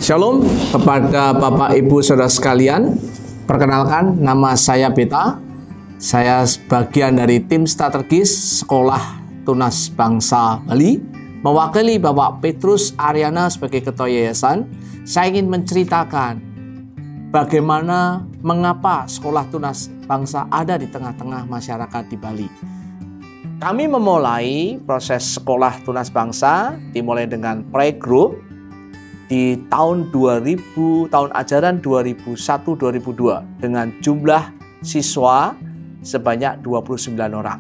Shalom kepada Bapak Ibu Saudara sekalian. Perkenalkan, nama saya Beta. Saya bagian dari tim strategis Sekolah Tunas Bangsa Bali. Mewakili Bapak Petrus Aryana sebagai Ketua Yayasan, saya ingin menceritakan bagaimana mengapa Sekolah Tunas Bangsa ada di tengah-tengah masyarakat di Bali. Kami memulai proses Sekolah Tunas Bangsa dimulai dengan playgroup di tahun ajaran 2001-2002 dengan jumlah siswa sebanyak 29 orang.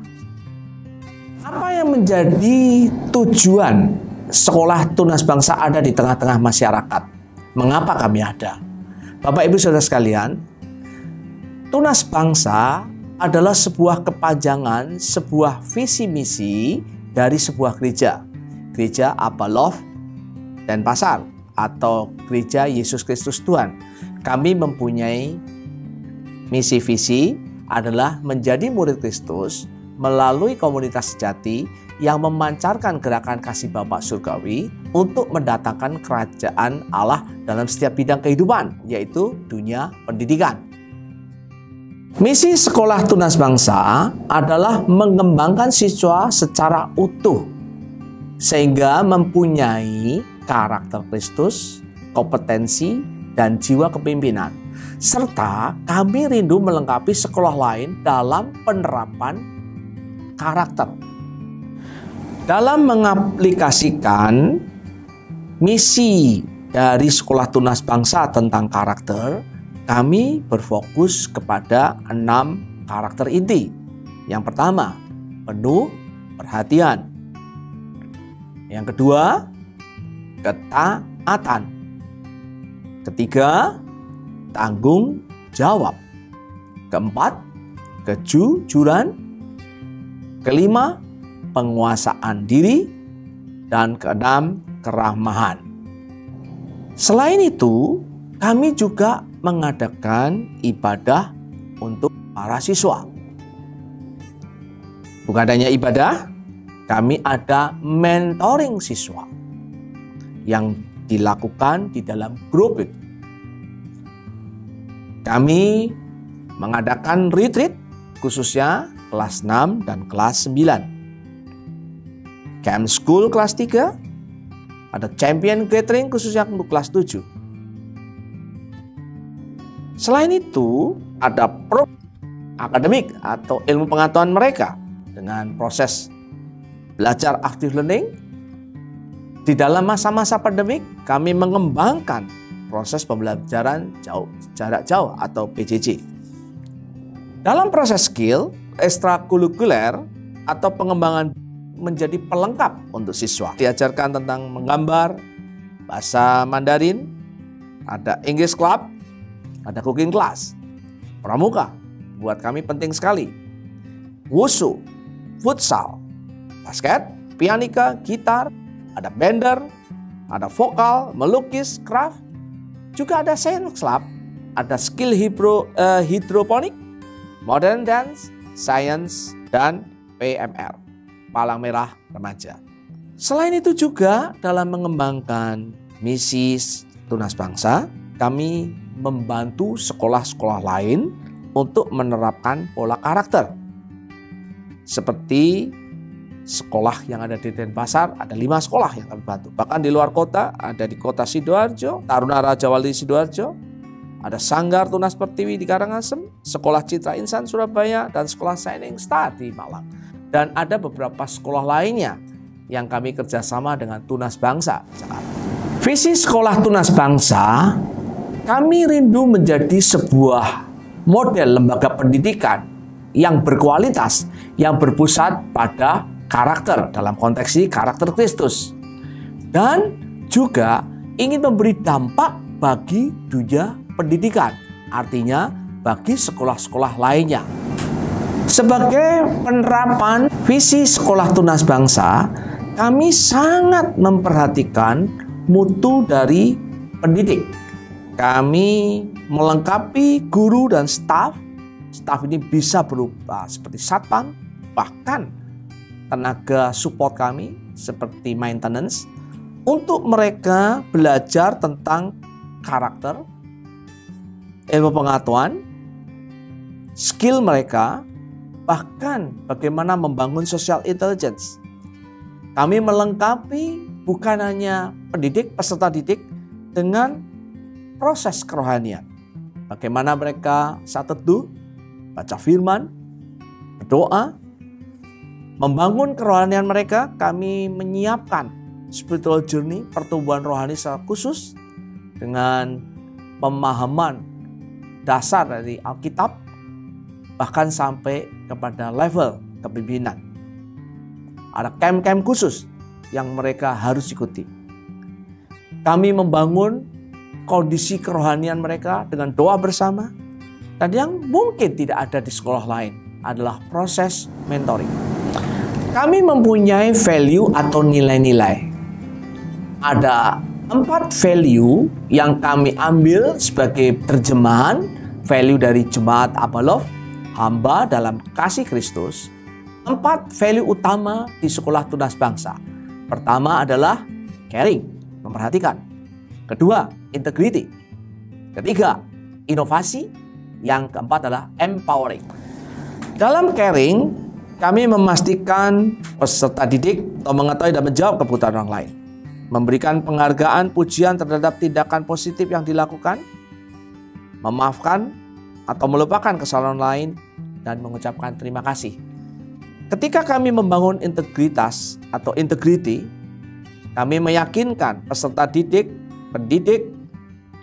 Apa yang menjadi tujuan Sekolah Tunas Bangsa ada di tengah-tengah masyarakat? Mengapa kami ada? Bapak Ibu Saudara sekalian, Tunas Bangsa adalah sebuah kepanjangan, sebuah visi misi dari sebuah gereja. Gereja Abba dan Pasar atau Gereja Yesus Kristus Tuhan. Kami mempunyai misi visi adalah menjadi murid Kristus melalui komunitas sejati yang memancarkan gerakan kasih Bapa surgawi untuk mendatangkan kerajaan Allah dalam setiap bidang kehidupan, yaitu dunia pendidikan. Misi Sekolah Tunas Bangsa adalah mengembangkan siswa secara utuh sehingga mempunyai karakter Kristus, kompetensi, dan jiwa kepemimpinan. Serta kami rindu melengkapi sekolah lain dalam penerapan karakter. Dalam mengaplikasikan misi dari Sekolah Tunas Bangsa tentang karakter, kami berfokus kepada 6 karakter inti. Yang pertama, penuh perhatian. Yang kedua, ketaatan. Ketiga, tanggung jawab. Keempat, kejujuran. Kelima, penguasaan diri. Dan keenam, keramahan. Selain itu, kami juga mengadakan ibadah untuk para siswa. Bukan hanya ibadah, kami ada mentoring siswa yang dilakukan di dalam grup itu. Kami mengadakan retreat khususnya kelas 6 dan kelas 9. Camp School kelas 3, ada Champion Gathering khususnya untuk kelas 7. Selain itu, ada program akademik atau ilmu pengetahuan mereka dengan proses belajar active learning. Di dalam masa-masa pandemik, kami mengembangkan proses pembelajaran jarak jauh atau PJJ. Dalam proses skill ekstrakurikuler atau pengembangan menjadi pelengkap untuk siswa. Diajarkan tentang menggambar, bahasa Mandarin, ada English Club, ada cooking class, pramuka, buat kami penting sekali. Wushu, futsal, basket, pianika, gitar, ada bender, ada vokal, melukis, craft, juga ada science lab, ada skill hidroponik, modern dance, science, dan PMR, Palang Merah Remaja. Selain itu juga dalam mengembangkan misi Tunas Bangsa, kami membantu sekolah-sekolah lain untuk menerapkan pola karakter. Seperti sekolah yang ada di Denpasar, ada 5 sekolah yang kami bantu. Bahkan di luar kota, ada di kota Sidoarjo, Taruna Raja Wali Sidoarjo, ada Sanggar Tunas Pertiwi di Karangasem, Sekolah Citra Insan Surabaya, dan Sekolah Shining Star di Malang. Dan ada beberapa sekolah lainnya yang kami kerjasama dengan Tunas Bangsa Jakarta. Visi Sekolah Tunas Bangsa, kami rindu menjadi sebuah model lembaga pendidikan yang berkualitas, yang berpusat pada karakter, dalam konteks ini karakter Kristus, dan juga ingin memberi dampak bagi dunia pendidikan, artinya bagi sekolah-sekolah lainnya. Sebagai penerapan visi Sekolah Tunas Bangsa, kami sangat memperhatikan mutu dari pendidik. Kami melengkapi guru dan staf. Staf ini bisa berupa seperti satpam, bahkan tenaga support kami seperti maintenance, untuk mereka belajar tentang karakter, ilmu pengetahuan, skill mereka, bahkan bagaimana membangun social intelligence. Kami melengkapi bukan hanya pendidik, peserta didik dengan proses kerohanian. Bagaimana mereka saat teduh, baca firman, berdoa, membangun kerohanian mereka. Kami menyiapkan spiritual journey, pertumbuhan rohani secara khusus dengan pemahaman dasar dari Alkitab, bahkan sampai kepada level kepemimpinan. Ada camp-camp khusus yang mereka harus ikuti. Kami membangun kondisi kerohanian mereka dengan doa bersama. Dan yang mungkin tidak ada di sekolah lain adalah proses mentoring. Kami mempunyai value atau nilai-nilai. Ada 4 value yang kami ambil sebagai terjemahan value dari Jemaat Abalov, hamba dalam kasih Kristus. 4 value utama di sekolah tunas bangsa. Pertama adalah caring, memperhatikan. Kedua, integrity. Ketiga, inovasi. Yang keempat adalah empowering. Dalam caring, kami memastikan peserta didik atau mengetahui dan menjawab kebutuhan orang lain. Memberikan penghargaan, pujian terhadap tindakan positif yang dilakukan. Memaafkan atau melupakan kesalahan lain dan mengucapkan terima kasih. Ketika kami membangun integritas atau integrity, kami meyakinkan peserta didik, pendidik,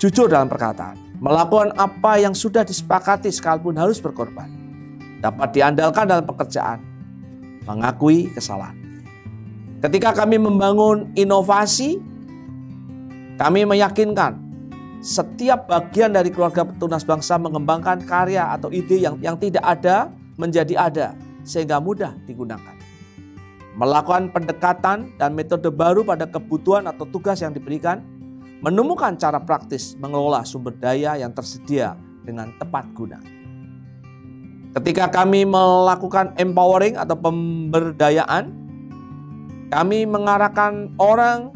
jujur dalam perkataan, melakukan apa yang sudah disepakati sekalipun harus berkorban, dapat diandalkan dalam pekerjaan, mengakui kesalahan. Ketika kami membangun inovasi, kami meyakinkan setiap bagian dari keluarga tunas bangsa mengembangkan karya atau ide yang tidak ada menjadi ada, sehingga mudah digunakan. Melakukan pendekatan dan metode baru pada kebutuhan atau tugas yang diberikan, menemukan cara praktis mengelola sumber daya yang tersedia dengan tepat guna. Ketika kami melakukan empowering atau pemberdayaan, kami mengarahkan orang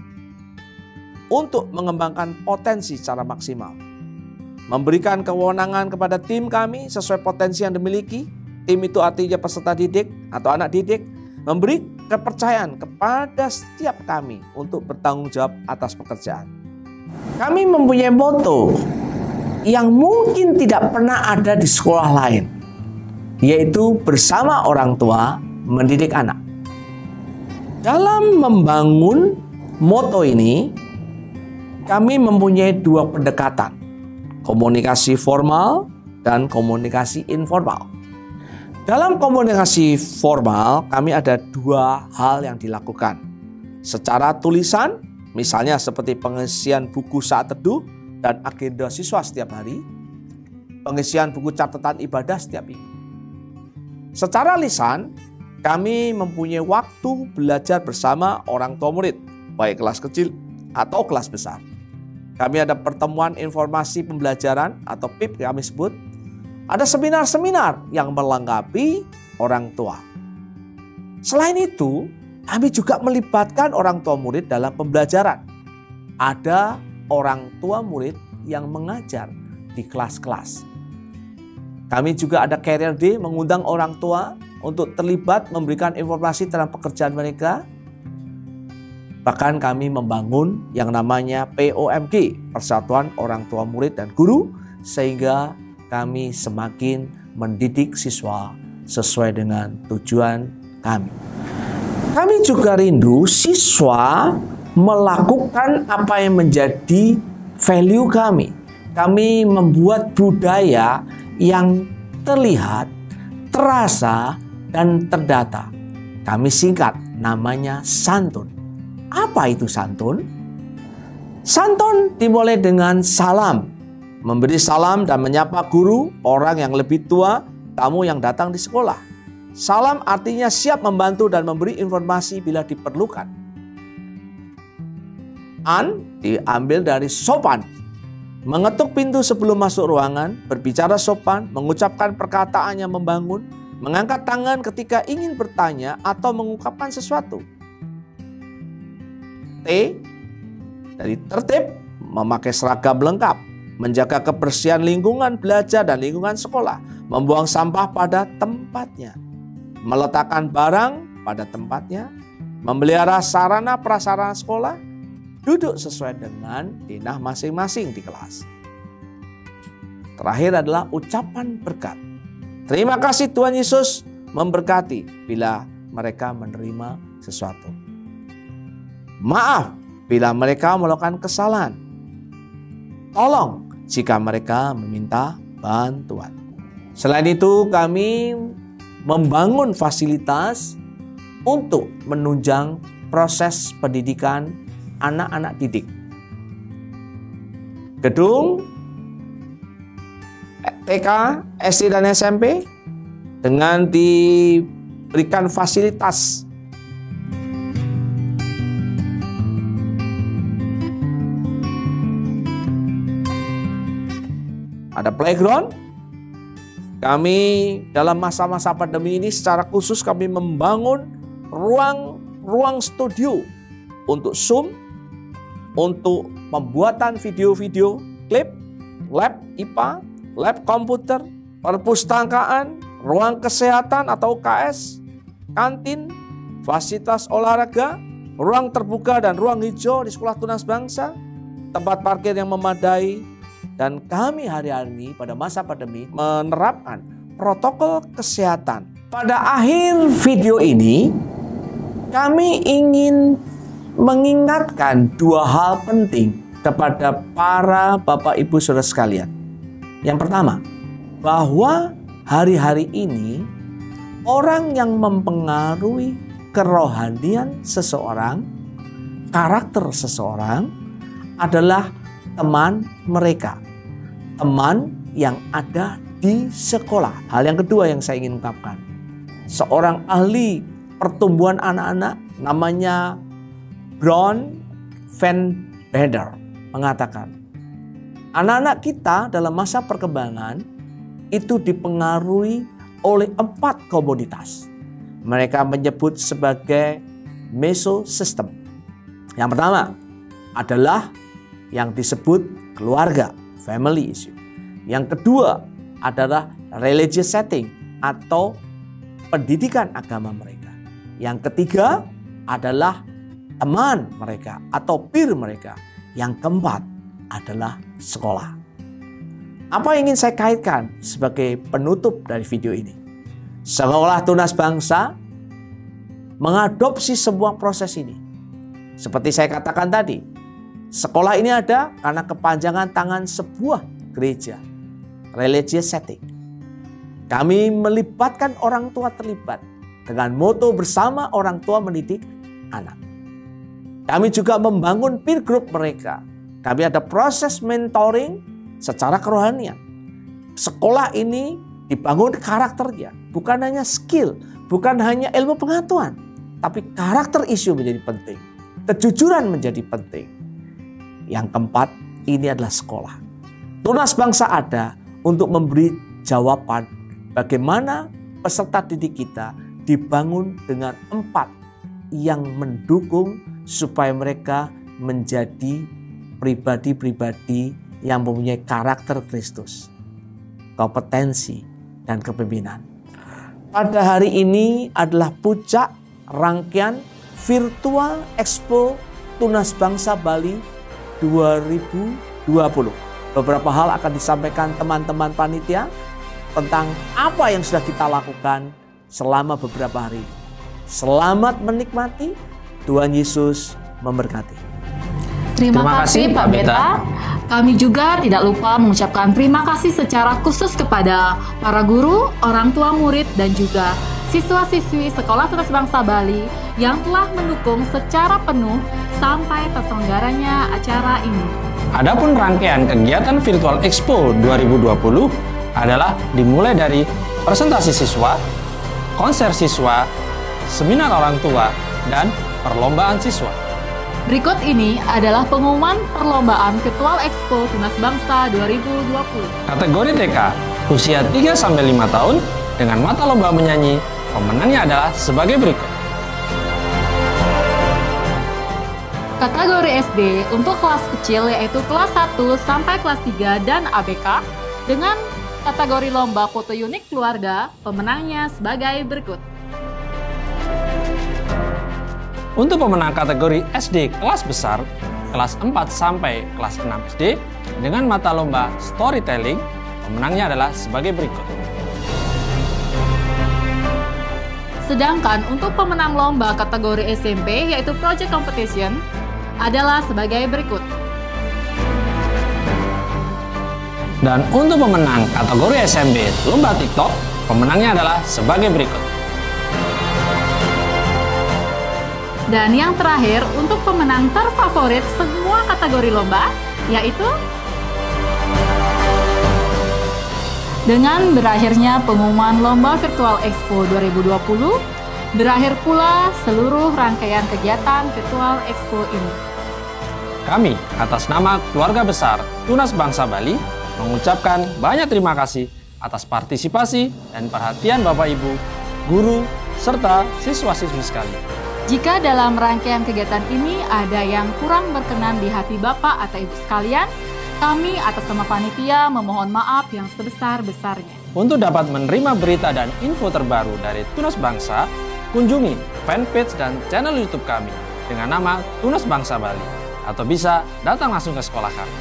untuk mengembangkan potensi secara maksimal. Memberikan kewenangan kepada tim kami sesuai potensi yang dimiliki. Tim itu artinya peserta didik atau anak didik, memberi kepercayaan kepada setiap kami untuk bertanggung jawab atas pekerjaan. Kami mempunyai motto yang mungkin tidak pernah ada di sekolah lain, yaitu bersama orang tua mendidik anak. Dalam membangun motto ini, kami mempunyai 2 pendekatan, komunikasi formal dan komunikasi informal. Dalam komunikasi formal, kami ada 2 hal yang dilakukan. Secara tulisan, misalnya seperti pengisian buku saat teduh dan agenda siswa setiap hari, pengisian buku catatan ibadah setiap minggu. Secara lisan, kami mempunyai waktu belajar bersama orang tua murid, baik kelas kecil atau kelas besar. Kami ada pertemuan informasi pembelajaran atau PIP kami sebut. Ada seminar-seminar yang melengkapi orang tua. Selain itu, kami juga melibatkan orang tua murid dalam pembelajaran. Ada orang tua murid yang mengajar di kelas-kelas. Kami juga ada Career Day mengundang orang tua untuk terlibat memberikan informasi tentang pekerjaan mereka. Bahkan kami membangun yang namanya POMG, Persatuan Orang Tua Murid dan Guru, sehingga kami semakin mendidik siswa sesuai dengan tujuan kami. Kami juga rindu siswa melakukan apa yang menjadi value kami. Kami membuat budaya yang terlihat, terasa, dan terdata. Kami singkat namanya santun. Apa itu santun? Santun dimulai dengan salam. Memberi salam dan menyapa guru, orang yang lebih tua, tamu yang datang di sekolah. Salam artinya siap membantu dan memberi informasi bila diperlukan. An diambil dari sopan. Mengetuk pintu sebelum masuk ruangan, berbicara sopan, mengucapkan perkataan yang membangun, mengangkat tangan ketika ingin bertanya atau mengungkapkan sesuatu. T dari tertib, memakai seragam lengkap, menjaga kebersihan lingkungan belajar dan lingkungan sekolah, membuang sampah pada tempatnya, meletakkan barang pada tempatnya, memelihara sarana prasarana sekolah, duduk sesuai dengan denah masing-masing di kelas. Terakhir adalah ucapan berkat. Terima kasih Tuhan Yesus memberkati bila mereka menerima sesuatu. Maaf bila mereka melakukan kesalahan. Tolong jika mereka meminta bantuan. Selain itu, kami membangun fasilitas untuk menunjang proses pendidikan anak-anak didik. Gedung TK, SD, dan SMP dengan diberikan fasilitas ada playground. Kami dalam masa-masa pandemi ini secara khusus kami membangun ruang studio untuk Zoom, untuk pembuatan video-video klip, lab IPA, lab komputer, perpustakaan, ruang kesehatan atau UKS, kantin, fasilitas olahraga, ruang terbuka dan ruang hijau di Sekolah Tunas Bangsa, tempat parkir yang memadai. Dan kami hari-hari ini pada masa pandemi menerapkan protokol kesehatan. Pada akhir video ini, kami ingin mengingatkan dua hal penting kepada para Bapak Ibu Saudara sekalian. Yang pertama, bahwa hari-hari ini orang yang mempengaruhi kerohanian seseorang, karakter seseorang adalah teman mereka. Teman yang ada di sekolah. Hal yang kedua yang saya ingin ungkapkan. Seorang ahli pertumbuhan anak-anak namanya Bron Van Beder mengatakan, anak-anak kita dalam masa perkembangan itu dipengaruhi oleh 4 komoditas. Mereka menyebut sebagai mesosystem. Yang pertama adalah yang disebut keluarga, family issue. Yang kedua adalah religious setting atau pendidikan agama mereka. Yang ketiga adalah teman mereka atau peer mereka. Yang keempat adalah sekolah. Apa yang ingin saya kaitkan sebagai penutup dari video ini? Sekolah Tunas Bangsa mengadopsi sebuah proses ini. Seperti saya katakan tadi, sekolah ini ada karena kepanjangan tangan sebuah gereja, religious setting. Kami melibatkan orang tua terlibat dengan moto bersama orang tua mendidik anak. Kami juga membangun peer group mereka. Kami ada proses mentoring secara kerohanian. Sekolah ini dibangun karakternya, bukan hanya skill, bukan hanya ilmu pengetahuan, tapi karakter isu menjadi penting. Kejujuran menjadi penting. Yang keempat, ini adalah sekolah. Tunas Bangsa ada untuk memberi jawaban bagaimana peserta didik kita dibangun dengan 4 yang mendukung supaya mereka menjadi pribadi-pribadi yang mempunyai karakter Kristus, kompetensi, dan kepemimpinan. Pada hari ini adalah puncak rangkaian Virtual Expo Tunas Bangsa Bali 2020. Beberapa hal akan disampaikan teman-teman panitia tentang apa yang sudah kita lakukan selama beberapa hari. Selamat menikmati. Tuhan Yesus memberkati. Terima kasih Pak Beta. Kami juga tidak lupa mengucapkan terima kasih secara khusus kepada para guru, orang tua murid, dan juga siswa-siswi Sekolah Tunas Bangsa Bali yang telah mendukung secara penuh sampai terselenggaranya acara ini. Adapun rangkaian kegiatan Virtual Expo 2020 adalah dimulai dari presentasi siswa, konser siswa, seminar orang tua, dan perlombaan siswa. Berikut ini adalah pengumuman perlombaan Virtual Expo Tunas Bangsa 2020. Kategori TK, usia 3-5 tahun dengan mata lomba menyanyi, pemenangnya adalah sebagai berikut. Kategori SD untuk kelas kecil yaitu kelas 1 sampai kelas 3 dan ABK dengan kategori lomba foto unik keluarga, pemenangnya sebagai berikut. Untuk pemenang kategori SD kelas besar, kelas 4 sampai kelas 6 SD dengan mata lomba storytelling, pemenangnya adalah sebagai berikut. Sedangkan untuk pemenang lomba kategori SMP yaitu Project Competition adalah sebagai berikut. Dan untuk pemenang kategori SMP lomba TikTok, pemenangnya adalah sebagai berikut. Dan yang terakhir untuk pemenang terfavorit semua kategori lomba yaitu dengan berakhirnya pengumuman Lomba Virtual Expo 2020, berakhir pula seluruh rangkaian kegiatan Virtual Expo ini. Kami atas nama keluarga besar Tunas Bangsa Bali mengucapkan banyak terima kasih atas partisipasi dan perhatian Bapak Ibu, guru, serta siswa-siswi sekalian. Jika dalam rangkaian kegiatan ini ada yang kurang berkenan di hati Bapak atau Ibu sekalian, kami atas nama panitia memohon maaf yang sebesar-besarnya. Untuk dapat menerima berita dan info terbaru dari Tunas Bangsa, kunjungi fanpage dan channel YouTube kami dengan nama Tunas Bangsa Bali, atau bisa datang langsung ke sekolah kami.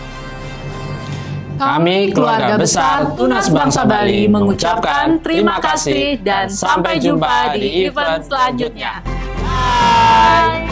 Kami, keluarga besar Tunas Bangsa Bali, mengucapkan terima kasih dan sampai jumpa di event selanjutnya. Bye!